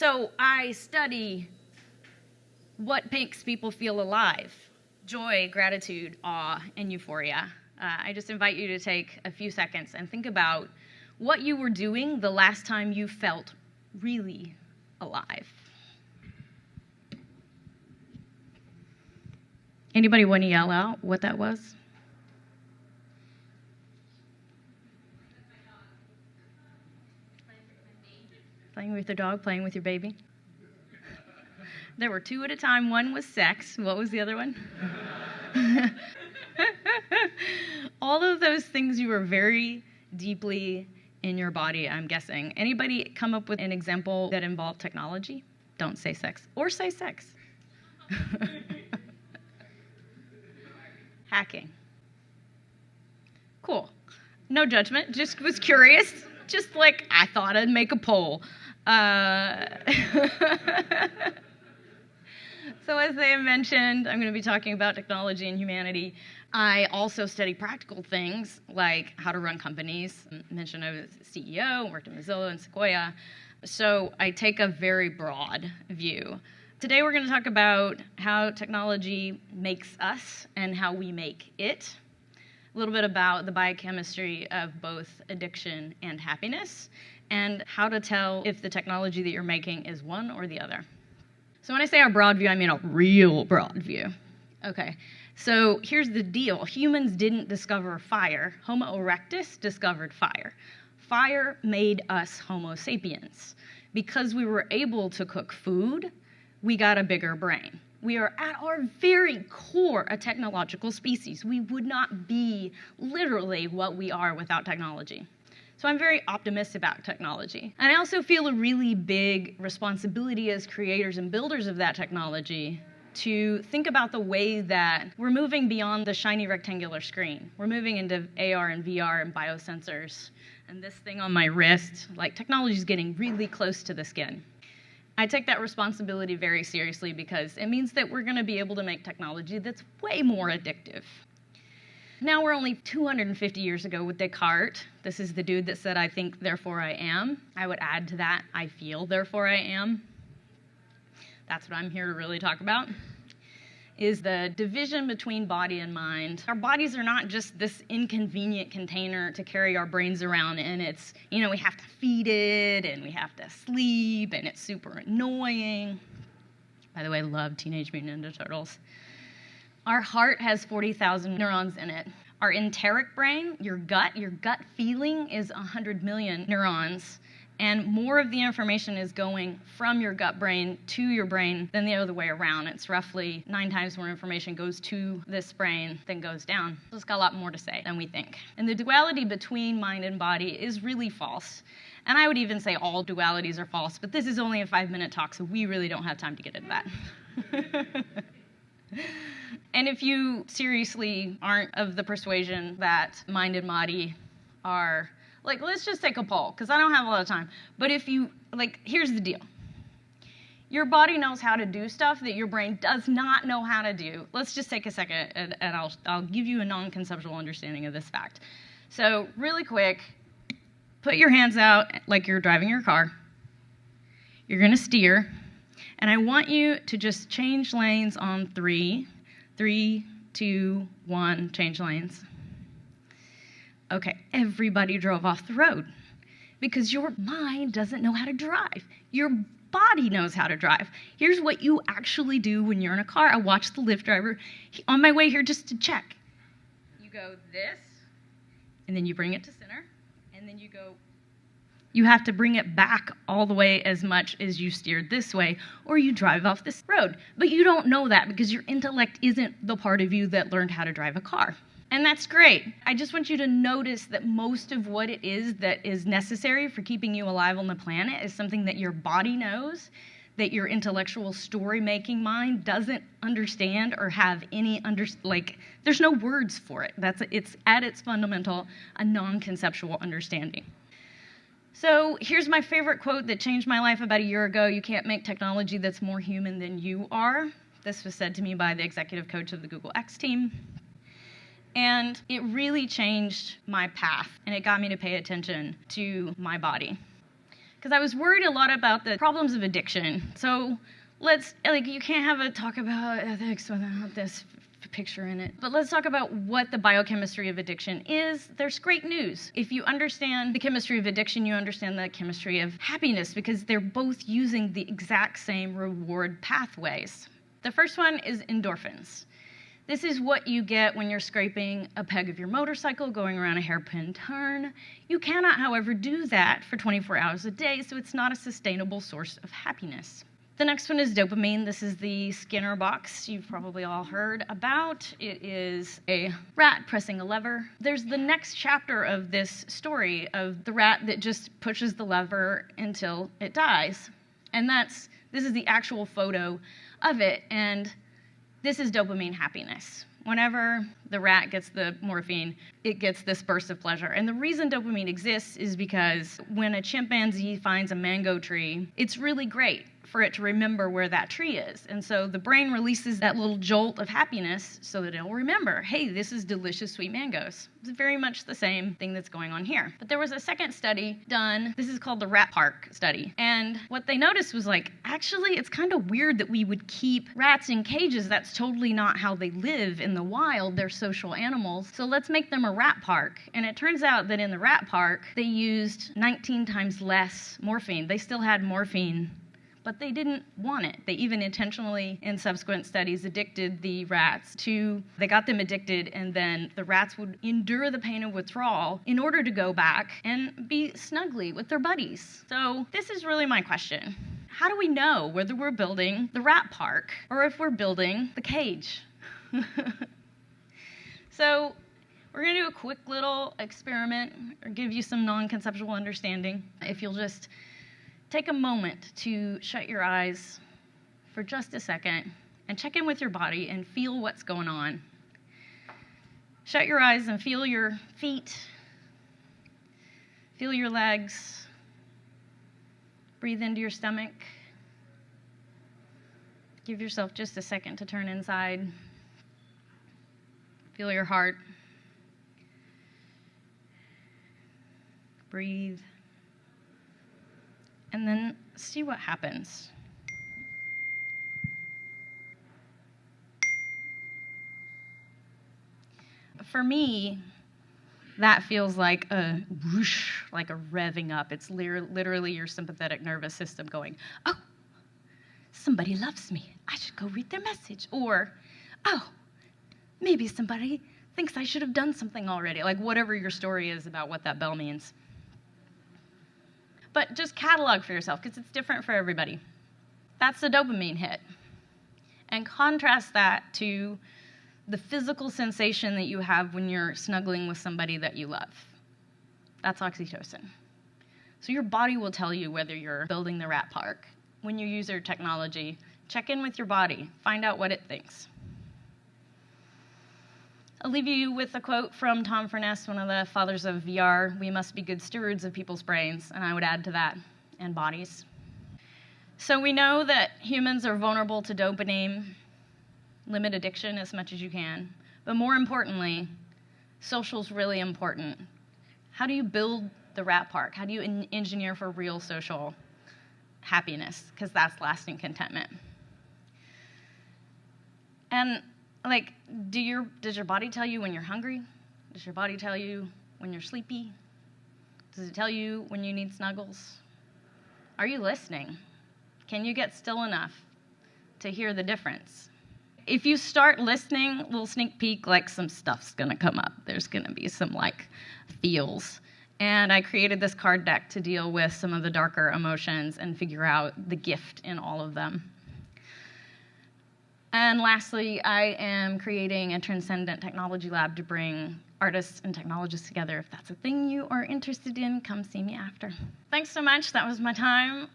So I study what makes people feel alive: joy, gratitude, awe, and euphoria. I just invite you to take a few seconds and think about what you were doing the last time you felt really alive. Anybody want to yell out what that was? Playing with your dog, playing with your baby. There were two at a time. One was sex. What was the other one? All of those things you were very deeply in your body, I'm guessing. Anybody come up with an example that involved technology? Don't say sex. Or say sex. Hacking. Cool. No judgment. Just was curious. Just like I thought I'd make a poll. So as they mentioned, I'm going to be talking about technology and humanity. I also study practical things like how to run companies. I mentioned I was CEO, worked at Mozillian and Sequoia. So I take a very broad view. Today we're going to talk about how technology makes us and how we make it. A little bit about the biochemistry of both addiction and happiness, and how to tell if the technology that you're making is one or the other. So when I say a broad view, I mean a real broad view. Okay, so here's the deal. Humans didn't discover fire. Homo erectus discovered fire. Fire made us Homo sapiens. Because we were able to cook food, we got a bigger brain. We are at our very core a technological species. We would not be literally what we are without technology. So I'm very optimistic about technology. And I also feel a really big responsibility as creators and builders of that technology to think about the way that we're moving beyond the shiny rectangular screen. We're moving into AR and VR and biosensors. And this thing on my wrist, like technology is getting really close to the skin. I take that responsibility very seriously because it means that we're going to be able to make technology that's way more addictive. Now we're only 250 years ago with Descartes. This is the dude that said, "I think, therefore I am." I would add to that, "I feel, therefore I am." That's what I'm here to really talk about, is the division between body and mind. Our bodies are not just this inconvenient container to carry our brains around in. It's, we have to feed it, and we have to sleep, and it's super annoying. By the way, I love Teenage Mutant Ninja Turtles. Our heart has 40,000 neurons in it. Our enteric brain, your gut feeling is 100 million neurons. And more of the information is going from your gut brain to your brain than the other way around. It's roughly 9 times more information goes to this brain than goes down. So it's got a lot more to say than we think. And the duality between mind and body is really false. And I would even say all dualities are false, but this is only a 5-minute talk, so we really don't have time to get into that. And if you seriously aren't of the persuasion that mind and body are, let's just take a poll, because I don't have a lot of time. But if you, here's the deal. Your body knows how to do stuff that your brain does not know how to do. Let's just take a second, and I'll give you a non-conceptual understanding of this fact. So really quick, put your hands out like you're driving your car. You're going to steer. And I want you to just change lanes on 3. 3, 2, 1, change lanes. Okay, everybody drove off the road because your mind doesn't know how to drive. Your body knows how to drive. Here's what you actually do when you're in a car. I watched the Lyft driver on my way here just to check. You go this, and then you bring it to center, and then you go. You have to bring it back all the way as much as you steered this way, or you drive off this road. But you don't know that because your intellect isn't the part of you that learned how to drive a car. And that's great. I just want you to notice that most of what it is that is necessary for keeping you alive on the planet is something that your body knows, that your intellectual story-making mind doesn't understand or have any there's no words for it. It's at its fundamental a non-conceptual understanding. So here's my favorite quote that changed my life about a year ago. "You can't make technology that's more human than you are." This was said to me by the executive coach of the Google X team. And it really changed my path, and it got me to pay attention to my body. because I was worried a lot about the problems of addiction. So you can't have a talk about ethics without this picture in it. But let's talk about what the biochemistry of addiction is. There's great news. If you understand the chemistry of addiction, you understand the chemistry of happiness, because they're both using the exact same reward pathways. The first one is endorphins. This is what you get when you're scraping a peg of your motorcycle going around a hairpin turn. You cannot, however, do that for 24 hours a day, so it's not a sustainable source of happiness. The next one is dopamine. This is the Skinner box you've probably all heard about. It is a rat pressing a lever. There's the next chapter of this story of the rat that just pushes the lever until it dies. And this is the actual photo of it, and this is dopamine happiness. Whenever the rat gets the morphine, it gets this burst of pleasure. And the reason dopamine exists is because when a chimpanzee finds a mango tree, it's really great for it to remember where that tree is. And so the brain releases that little jolt of happiness so that it'll remember, hey, this is delicious sweet mangoes. It's very much the same thing that's going on here. But there was a second study done. This is called the rat park study. And what they noticed was actually, it's kind of weird that we would keep rats in cages. That's totally not how they live in the wild. They're social animals. So let's make them a rat park. And it turns out that in the rat park, they used 19 times less morphine. They still had morphine, but they didn't want it. They even intentionally, in subsequent studies, addicted the rats they got them addicted, and then the rats would endure the pain of withdrawal in order to go back and be snuggly with their buddies. So this is really my question. How do we know whether we're building the rat park or if we're building the cage? So we're going to do a quick little experiment or give you some non-conceptual understanding. If you'll just take a moment to shut your eyes for just a second and check in with your body and feel what's going on. Shut your eyes and feel your feet, feel your legs, breathe into your stomach. Give yourself just a second to turn inside. Feel your heart. Breathe. And then see what happens. For me, that feels like a whoosh, like a revving up. It's literally your sympathetic nervous system going, oh, somebody loves me. I should go read their message. Or, oh, maybe somebody thinks I should have done something already. Like whatever your story is about what that bell means. But just catalog for yourself, because it's different for everybody. That's the dopamine hit. And contrast that to the physical sensation that you have when you're snuggling with somebody that you love. That's oxytocin. So your body will tell you whether you're building the rat park. When you use your technology, check in with your body, find out what it thinks. I'll leave you with a quote from Tom Furness, one of the fathers of VR. We must be good stewards of people's brains, and I would add to that, and bodies. So we know that humans are vulnerable to dopamine. Limit addiction as much as you can. But more importantly, social's really important. How do you build the rat park? How do you engineer for real social happiness? Because that's lasting contentment. And does your body tell you when you're hungry? Does your body tell you when you're sleepy? Does it tell you when you need snuggles? Are you listening? Can you get still enough to hear the difference? If you start listening, little sneak peek, some stuff's gonna come up. There's gonna be some feels. And I created this card deck to deal with some of the darker emotions and figure out the gift in all of them. And lastly, I am creating a transcendent technology lab to bring artists and technologists together. If that's a thing you are interested in, come see me after. Thanks so much. That was my time.